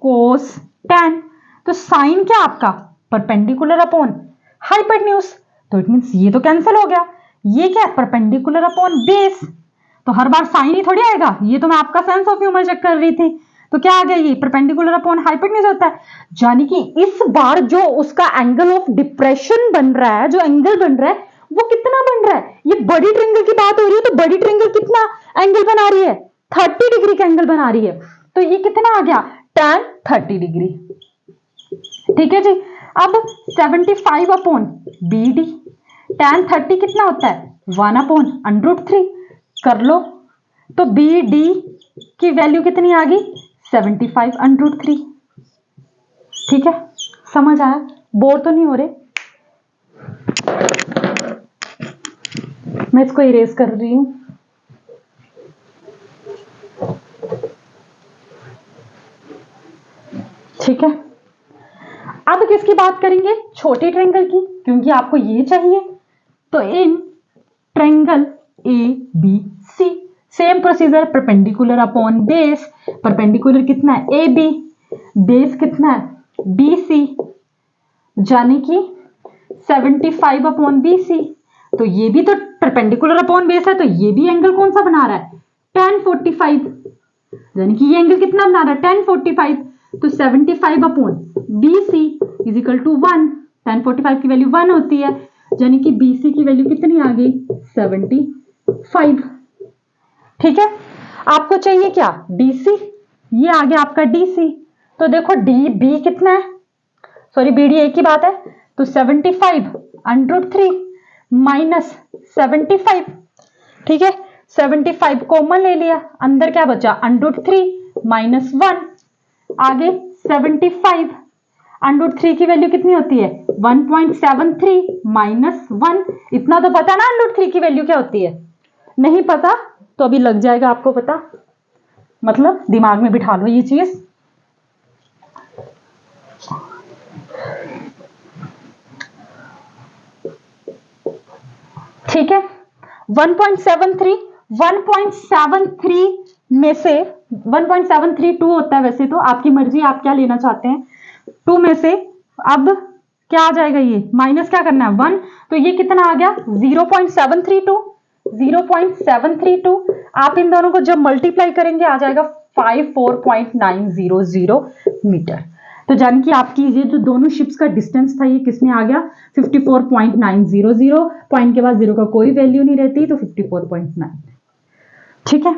कोस टेन, तो साइन क्या आपका परपेंडिकुलर अपॉन हाइपोटेन्यूज, तो इट मींस ये तो कैंसिल हो गया, ये क्या है परपेंडिकुलर अपॉन बेस, तो हर बार साइन ही थोड़ी आएगा, ये तो मैं आपका सेंस ऑफ ह्यूमर चेक कर रही थी, तो क्या आ गया ये परपेंडिकुलर अपॉन हाइपोटेन्यूज होता है, यानी कि इस बार जो उसका एंगल ऑफ डिप्रेशन बन रहा है, जो एंगल बन रहा है वो कितना बन रहा है, ये बड़ी ट्रायंगल की बात हो रही है, तो बड़ी ट्रायंगल कितना एंगल बना रही है 30 डिग्री का एंगल बना रही है, तो ये कितना आ गया tan 30 डिग्री। ठीक है जी, अब 75 अपॉन बी डी, tan 30 कितना होता है 1 अपॉन √3 कर लो, तो बी डी की वैल्यू कितनी आ गई 75 √3। ठीक है, समझ आया, बोर तो नहीं हो रहे, मैं इसको इरेज कर रही हूं। ठीक है, अब किसकी बात करेंगे, छोटी ट्रायंगल की, क्योंकि आपको ये चाहिए, तो in triangle A B C same procedure, perpendicular upon base, perpendicular कितना है ए बी, बेस कितना है बी सी, यानी कि 75 अपॉन बी सी, तो ये भी तो परपेंडिकुलर अपॉन बेस है, तो ये भी एंगल कौन सा बना रहा है tan 45, यानी कि ये एंगल कितना बना रहा है tan 45, तो 75 upon B C is equal to 1, tan 45 की वैल्यू 1 होती है, यानी कि बी सी की वैल्यू कितनी आ गई 75। ठीक है, आपको चाहिए क्या डीसी, ये आ गया आपका डीसी, तो देखो डी बी कितना है, सॉरी बी डी एक ही बात है, तो 75 √3 माइनस 75, ठीक है 75 कॉमन ले लिया, अंदर क्या बचा √3 माइनस 1, आगे 75 √3 की वैल्यू कितनी होती है 1.73 माइनस 1, इतना तो पता ना √3 की वैल्यू क्या होती है, नहीं पता तो अभी लग जाएगा आपको पता, मतलब दिमाग में बिठा लो ये चीज। ठीक है 1.73 में से 1.732 होता है वैसे तो, आपकी मर्जी आप क्या लेना चाहते हैं, 2 में से अब क्या आ जाएगा, ये माइनस क्या करना है 1, तो ये कितना आ गया 0.732, आप इन दोनों को जब मल्टीप्लाई करेंगे आ जाएगा 54.900 मीटर। तो जान कि आपकी ये जो दोनों शिप्स का डिस्टेंस था ये किसमें आ गया 54.900, पॉइंट के बाद जीरो का कोई वैल्यू नहीं रहती तो 54.9। ठीक है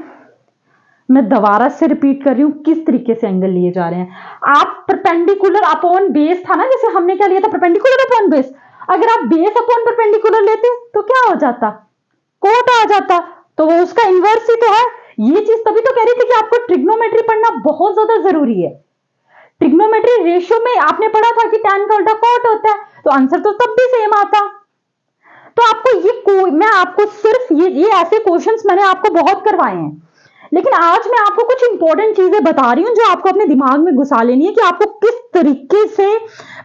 मैं दोबारा से रिपीट कर रही हूं किस तरीके से एंगल लिए जा रहे हैं। आप परपेंडिकुलर अपॉन बेस था ना, जैसे हमने क्या लिया था परपेंडिकुलर अपॉन बेस, अगर आप बेस अपॉन परपेंडिकुलर लेते तो क्या हो जाता, कोट आ जाता, तो वो उसका इन्वर्स ही तो है। ये चीज तभी तो कह रही थी कि आपको ट्रिग्नोमेट्री पढ़ना बहुत ज्यादा जरूरी है। ट्रिग्नोमेट्री रेशियो में आपने पढ़ा था कि tan का उल्टा कोट होता है, तो आंसर तो तब भी सेम आता। तो आपको मैं आपको सिर्फ ये ऐसे क्वेश्चंस मैंने आपको बहुत करवाए हैं, लेकिन आज मैं आपको कुछ इंपॉर्टेंट चीजें बता रही हूं जो आपको अपने दिमाग में घुसा लेनी है कि आपको किस तरीके से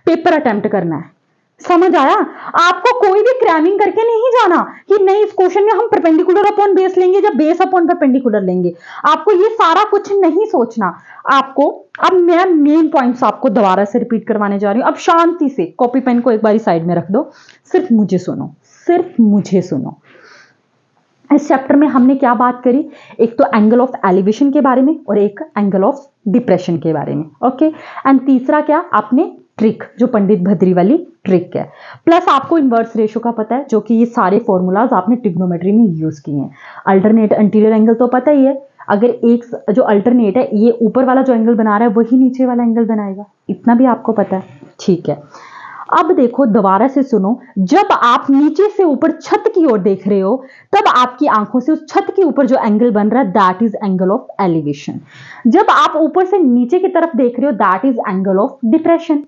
पेपर अटेम्प्ट करना है। समझ आया? आपको कोई भी क्रैमिंग करके नहीं जाना कि नहीं इस क्वेश्चन में हम परपेंडिकुलर अपॉन बेस लेंगे या बेस अपॉन परपेंडिकुलर लेंगे, आपको ये सारा कुछ नहीं सोचना। आपको अब मैं मेन पॉइंट्स आपको दोबारा से रिपीट करवाने जा रही हूं। अब शांति से कॉपी पेन को एक बारी साइड में रख दो, सिर्फ मुझे सुनो, सिर्फ मुझे सुनो। इस चैप्टर में हमने क्या बात करी, एक तो एंगल ऑफ एलिवेशन के बारे में और एक एंगल ऑफ डिप्रेशन के बारे में, ओके। एंड तीसरा क्या, आपने ट्रिक जो पंडित भद्री वाली ट्रिक है, प्लस आपको इन्वर्स रेशो का पता है, जो कि ये सारे फॉर्मूलाज आपने ट्रिग्नोमेट्री में यूज किए हैं। अल्टरनेट इंटीरियर एंगल तो पता ही है, अगर एक जो अल्टरनेट है ये ऊपर वाला जो एंगल बना रहा है वही नीचे वाला एंगल बनाएगा, इतना भी आपको पता है, ठीक है। अब देखो दोबारा से सुनो, जब आप नीचे से ऊपर छत की ओर देख रहे हो तब आपकी आंखों से उस छत के ऊपर जो एंगल बन रहा है that is angle of elevation. जब आप ऊपर से नीचे की तरफ देख रहे हो that is angle of depression.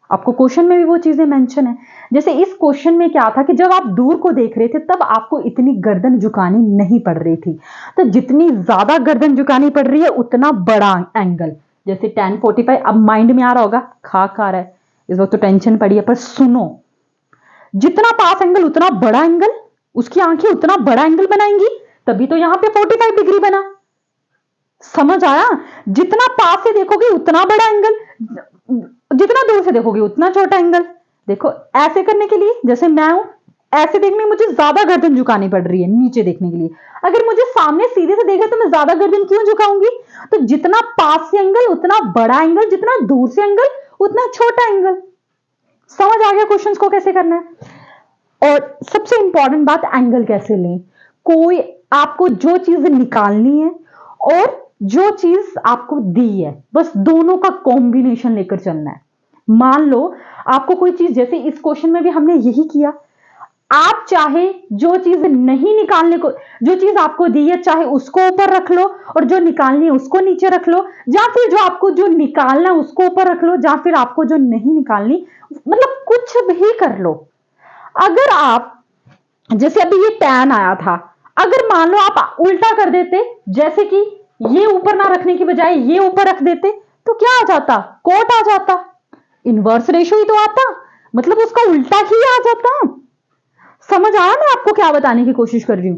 आपको क्वेश्चन में भी वो चीजें मेंशन है। जैसे इस क्वेश्चन में क्या था कि जब आप दूर को देख रहे थे तब आपको इतनी गर्दन झुकानी नहीं पड़ रही थी, तो जितनी ज्यादा गर्दन झुकानी पड़ रही है उतना बड़ा एंगल, जैसे tan 45। अब माइंड में आ रहा होगा, खाक आ रहा है इस वक्त तो टेंशन पड़ी है, पर सुनो, जितना पास एंगल उतना बड़ा एंगल, उसकी आंखें उतना बड़ा एंगल बनाएंगी, तभी तो यहां पे 45 डिग्री बना। समझ आया? जितना पास से देखोगे उतना बड़ा एंगल, जितना दूर से देखोगे उतना छोटा एंगल। देखो ऐसे करने के लिए, जैसे मैं हूं ऐसे देखने में मुझे ज्यादा गर्दन झुकानी पड़ रही है नीचे देखने के लिए, अगर मुझे सामने सीधे से देखा तो मैं ज्यादा गर्दन क्यों झुकाऊंगी? तो जितना पास से एंगल उतना बड़ा एंगल, जितना दूर से एंगल उतना छोटा एंगल। समझ आ गया क्वेश्चंस को कैसे करना है? और सबसे इंपॉर्टेंट बात, एंगल कैसे लें। कोई आपको जो चीज निकालनी है और जो चीज आपको दी है, बस दोनों का कॉम्बिनेशन लेकर चलना है। मान लो आपको कोई चीज, जैसे इस क्वेश्चन में भी हमने यही किया, आप चाहे जो चीज नहीं निकालने को, जो चीज आपको दी है चाहे उसको ऊपर रख लो और जो निकालनी है उसको नीचे रख लो, या फिर जो आपको जो निकालना है उसको ऊपर रख लो, या फिर आपको जो नहीं निकालनी, मतलब कुछ भी कर लो। अगर आप, जैसे अभी ये tan आया था, अगर मान लो आप उल्टा कर देते, जैसे कि ये ऊपर ना रखने की बजाय ये ऊपर रख देते, तो क्या आ जाता, कोट आ जाता, इनवर्स रेशो ही तो आता, मतलब उसका उल्टा ही आ जाता। समझ आया मैं आपको क्या बताने की कोशिश कर रही हूं?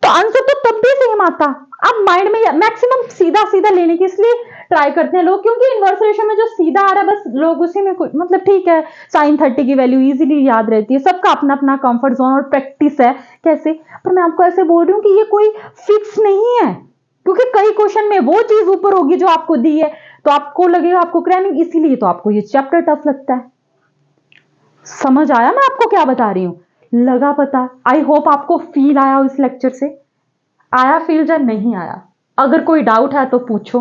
तो आंसर तो तब भी सेम आता। अब माइंड में मैक्सिमम सीधा सीधा लेने की इसलिए ट्राई करते हैं लोग, क्योंकि इनवर्स रेशो में जो सीधा आ रहा है बस लोग उसी में कुछ, मतलब ठीक है sin 30 की वैल्यू इजीली याद रहती है, सबका अपना अपना कंफर्ट जोन और प्रैक्टिस है कैसे, पर मैं आपको ऐसे बोल रही हूँ कि ये कोई फिक्स नहीं है, क्योंकि कई क्वेश्चन में वो चीज ऊपर होगी जो आपको दी है तो आपको लगेगा आपको क्रैमिंग, इसीलिए तो आपको ये चैप्टर टफ लगता है। समझ आया मैं आपको क्या बता रही हूं? लगा पता? आई होप आपको फील आया इस लेक्चर से, आया फील या नहीं आया? अगर कोई डाउट है तो पूछो।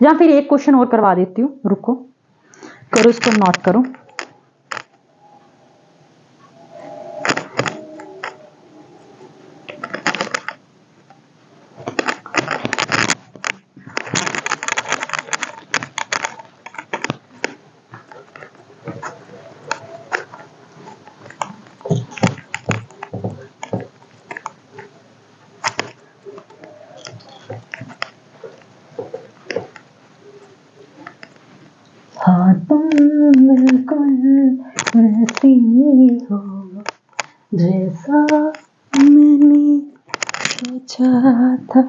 या फिर एक क्वेश्चन और करवा देती हूँ, रुको, करो इसको नोट करो। हाँ तुम बिल्कुल वैसी हो जैसा मैंने सोचा था।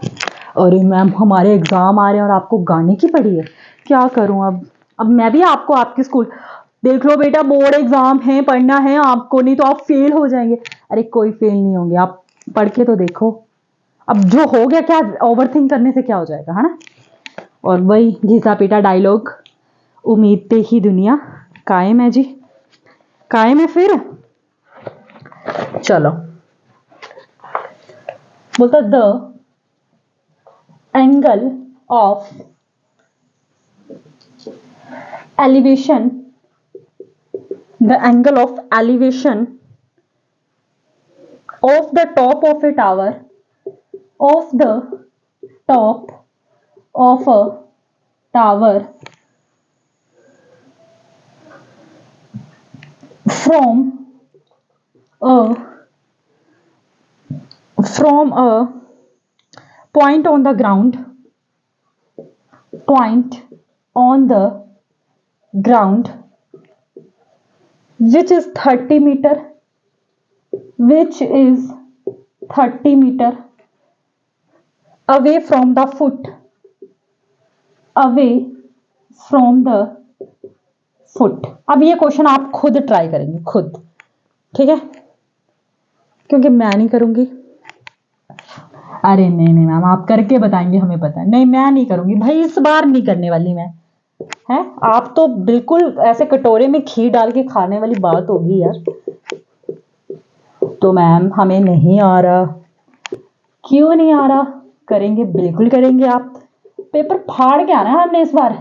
अरे मैम हमारे एग्जाम आ रहे हैं और आपको गाने की पड़ी है, क्या करूं अब मैं भी आपको आपके स्कूल, देख लो बेटा बोर्ड एग्जाम है, पढ़ना है आपको, नहीं तो आप फेल हो जाएंगे। अरे कोई फेल नहीं होंगे, आप पढ़ के तो देखो, अब जो हो गया क्या ओवर थिंक करने से क्या हो जाएगा, है ना। और वही घिसा पीटा डायलॉग, उम्मीद पे ही दुनिया कायम है जी, कायम है फिर। चलो, बोलता the angle of elevation, the angle of elevation of the top of a tower, of the top of a tower a from a point on the ground, point on the ground which is 30 meter, which is 30 meter away from the foot, away from the foot। अब ये question आप खुद try करेंगे, खुद, ठीक है, क्योंकि मैं नहीं करूंगी। अरे नहीं नहीं मैम, आप करके बताएंगे, हमें पता है। नहीं मैं नहीं करूंगी भाई, इस बार नहीं करने वाली मैं, है आप तो बिल्कुल ऐसे कटोरे में घी डाल के खाने वाली बात होगी यार। तो मैम हमें नहीं आ रहा, क्यों नहीं आ रहा, करेंगे बिल्कुल करेंगे, आप पेपर फाड़ के आना है हमने इस बार,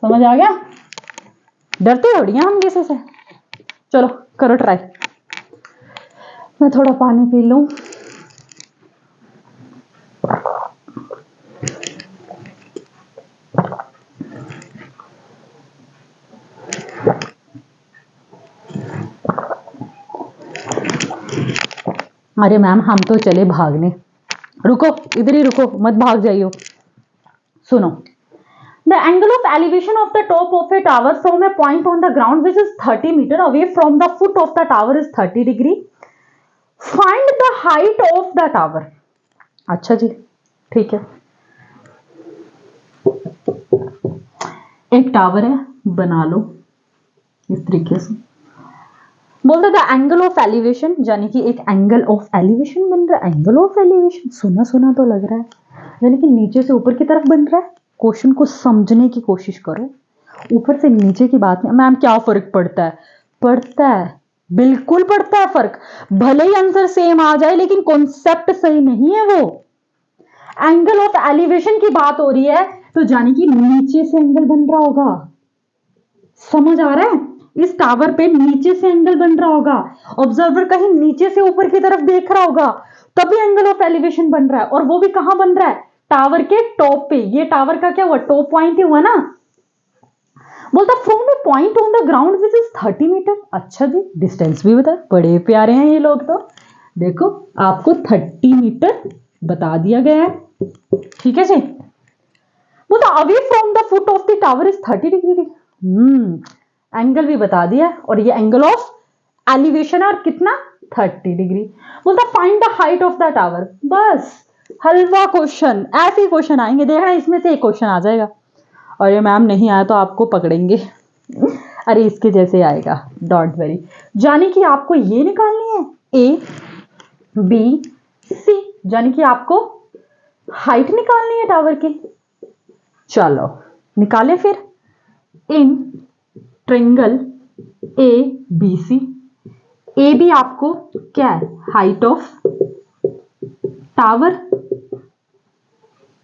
समझ आ गया, डरते थोड़ी हैं हम किसी से। चलो करो ट्राई, मैं थोड़ा पानी पी लूं। अरे मैम हम तो चले भागने, रुको इधर ही रुको, मत भाग जाइयो। सुनो, the angle of elevation of the top of a tower from a point on the ground which is 30 meter away from the foot of the tower is 30 degree, find the height of the tower। अच्छा जी ठीक है, एक tower है, बना लो इस तरीके से। बोलते द एंगल ऑफ एलिवेशन, यानी कि एक एंगल ऑफ एलिवेशन बन रहा है। एंगल ऑफ एलिवेशन सुना सुना तो लग रहा है, यानी कि नीचे से ऊपर की तरफ बन रहा है। क्वेश्चन को समझने की कोशिश करो, ऊपर से नीचे की बात नहीं। मैम क्या फर्क पड़ता है, पड़ता है, बिल्कुल पड़ता है फर्क, भले ही आंसर सेम आ जाए लेकिन कॉन्सेप्ट सही नहीं है वो। एंगल ऑफ एलिवेशन की बात हो रही है तो जाने कि नीचे से एंगल बन रहा होगा, समझ आ रहा है, इस टावर पे नीचे से एंगल बन रहा होगा, ऑब्जर्वर कहीं नीचे से ऊपर की तरफ देख रहा होगा, तभी एंगल ऑफ एलिवेशन बन रहा है। और वो भी कहां बन रहा है, टावर के टॉप पे। ये टावर का क्या हुआ, टॉप पॉइंट ही हुआ ना। बोलता from a point on the ground which is 30 metre. अच्छा जी डिस्टेंस भी बता, बड़े प्यारे हैं ये लोग तो। देखो आपको 30 मीटर बता दिया गया है, ठीक है जी। बोलता away from the foot of the tower is 30 degree. Angle भी बता दिया, और ये एंगल ऑफ एलिवेशन और कितना 30 डिग्री। बोलता find the height of the tower. बस हलवा क्वेश्चन, ऐसे क्वेश्चन आएंगे, देखना इसमें से एक क्वेश्चन आ जाएगा। और ये मैम नहीं आया तो आपको पकड़ेंगे अरे इसके जैसे आएगा, डोंट वरी। जाने कि आपको ये निकालनी है ए बी सी, जाने कि आपको हाइट निकालनी है टावर की। चलो निकालें फिर। In triangle A B C, A B आपको क्या है, हाइट ऑफ टावर,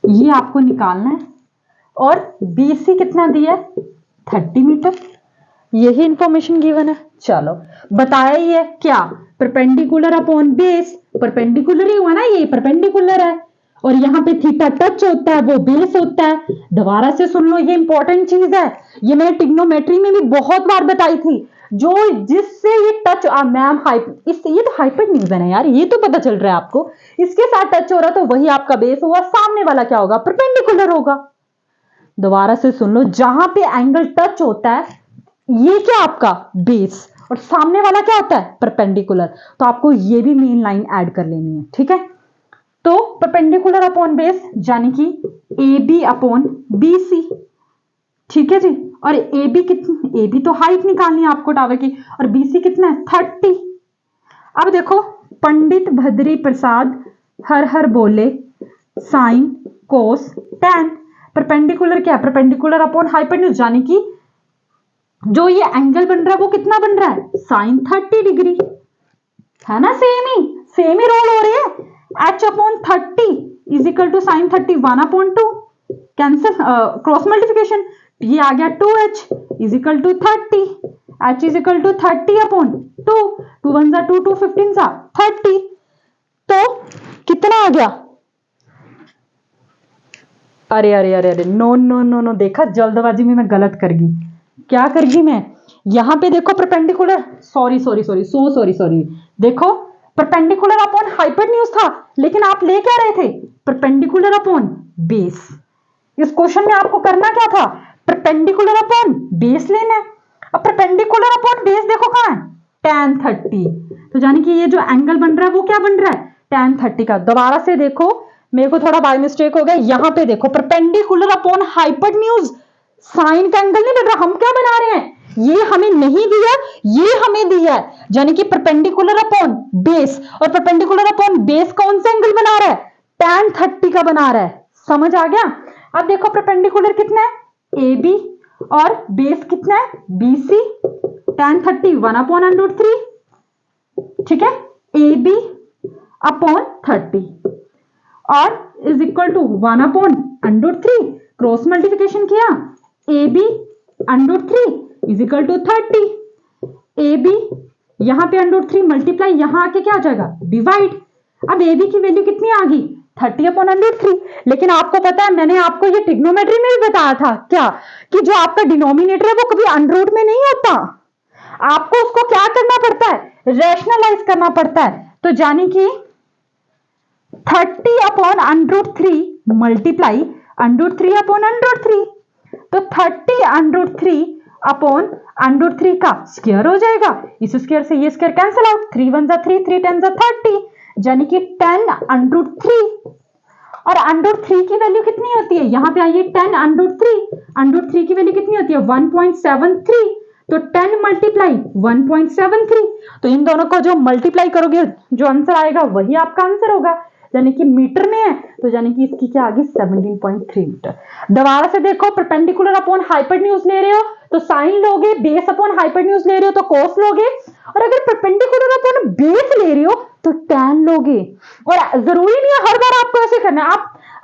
ये आपको निकालना है। और BC कितना दिया है 30 मीटर। यही इंफॉर्मेशन गिवन है। चलो बताया ही है क्या, परपेंडिकुलर अपॉन बेस, परपेंडिकुलर ही हुआ ना, ये परपेंडिकुलर है और यहाँ पे थीटा टच होता है, वो बेस होता है। दोबारा से सुन लो, ये इंपॉर्टेंट चीज है, ये मैंने ट्रिग्नोमेट्री में भी बहुत बार बताई थी। जो जिससे ये टच मैम ये तो हाइपोटेन्यूज है ना यार, ये तो पता चल रहा है आपको, इसके साथ टच हो रहा तो वही आपका बेस होगा, सामने वाला क्या होगा परपेंडिकुलर होगा। दोबारा से सुन लो, जहां पे एंगल टच होता है ये क्या आपका बेस और सामने वाला क्या होता है परपेंडिकुलर, तो आपको ये भी मेन लाइन ऐड कर लेनी है, ठीक है। तो परपेंडिकुलर अपॉन बेस यानी कि AB अपॉन BC, ठीक है जी। और AB कितनी, AB तो हाइट निकालनी है आपको टावर की, और BC कितना है 30। अब देखो, पंडित भद्री प्रसाद हर हर बोले साइन कोस tan, परपेंडिकुलर क्या है परपेंडिकुलर अपॉन हाइपोटेन्यूज, यानी कि जो ये एंगल बन रहा है वो कितना बन रहा है साइन 30 डिग्री, है ना। सेम ही रोल हो रही है। h upon 30 is equal to sine 30 1/2, cancel cross multiplication, ये आ गया 2h is equal to 30, h is equal to 30 upon 2, 2 1 2 2 15 30, तो कितना आ गया, अरे अरे अरे अरे नो नो नो नो, देखा जल्दबाजी में मैं गलत कर गई। क्या कर गई मैं, यहां पे देखो परपेंडिकुलर, सॉरी, देखो परपेंडिकुलर अपॉन हाइपोटेन्यूज था, लेकिन आप ले क्या रहे थे परपेंडिकुलर अपॉन बेस। इस क्वेश्चन में आपको करना क्या था, परपेंडिकुलर अपॉन बेस लेना है। अब परपेंडिकुलर अपॉन बेस देखो कहां है tan 30, तो यानी कि ये जो एंगल बन रहा है वो क्या बन रहा है tan 30 का। दोबारा से देखो, मेरे को थोड़ा बाय मिस्टेक हो गया, यहां पे देखो परपेंडिकुलर अपॉन हाइपोटेन्यूज, साइन का एंगल नहीं बन रहा, हम क्या बना रहे हैं, ये हमें नहीं दिया, ये हमें दिया है, यानी कि परपेंडिकुलर अपॉन बेस, और परपेंडिकुलर अपॉन बेस कौन सा एंगल बना रहा है tan 30 का बना रहा है, समझ आ गया। अब देखो परपेंडिकुलर कितना है AB और बेस कितना है BC, tan 30 1/√3, ठीक है, AB अपॉन 30 और is equal to 1/√3, cross multiplication किया, AB √3 is equal to 30, AB यहां पे √3 मल्टीप्लाई, यहां आके क्या आ जाएगा डिवाइड। अब AB की वैल्यू कितनी आ गई 30/√3, लेकिन आपको पता है मैंने आपको ये ट्रिग्नोमेट्री में भी बताया था क्या, कि जो आपका डिनोमिनेटर है वो कभी अंडररूट में नहीं होता, आपको उसको क्या करना पड़ता है रैशनलाइज करना पड़ता है। तो जानी कि 30/√3 मल्टीप्लाई √3/√3, तो 30/√3 अपॉन √3 का स्क्वायर हो जाएगा, इस स्क्वायर से ये स्क्वायर कैंसिल आउट, 3 1 3 3 10 30, यानी कि 10√3, और √3 की वैल्यू कितनी होती है, यहां पे आइए 10√3 की वैल्यू कितनी होती है 1.73, तो 10 मल्टीप्लाई 1.73, तो इन दोनों को जो मल्टीप्लाई करोगे जो आंसर आएगा वही आपका आंसर होगा, यानी कि मीटर में है, तो यानी कि इसकी क्या आ गई 17.3 मीटर। दोबारा से देखो, परपेंडिकुलर अपॉन हाइपोटेन्यूज ले रहे हो तो साइन लोगे, बेस अपॉन हाइपोटेन्यूज ले रहे हो तो कोस लोगे, और अगर परपेंडिकुलर अपॉन बेस ले रहे हो तो tan लोगे। और जरूरी नहीं है हर बार आपको ऐसे करना है,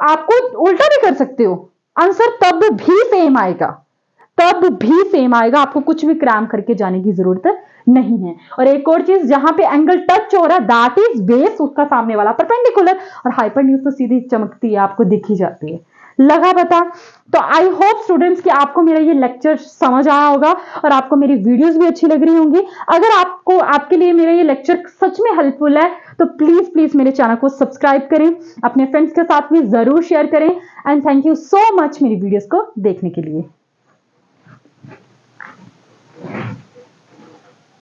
आपको उल्टा भी कर सकते हो, आंसर तब भी सेम आएगा, आपको कुछ भी क्रैम करके जाने की जरूरत नहीं है। और एक और चीज, जहां पे एंगल टच हो रहा है दैट इज बेस, उसका सामने वाला परपेंडिकुलर, और हाइपोटेन्यूज तो सीधी चमकती है, आपको दिखी जाती है। लगा पता। तो आई होप स्टूडेंट्स कि आपको मेरा ये लेक्चर समझ आया होगा और आपको मेरी वीडियोस भी अच्छी लग रही होंगी। अगर आपको आपके लिए मेरा ये लेक्चर सच में हेल्पफुल है तो प्लीज मेरे चैनल को सब्सक्राइब करें, अपने फ्रेंड्स के साथ भी जरूर शेयर करें, and thank you so much मेरी वीडियोस को देखने के लिए।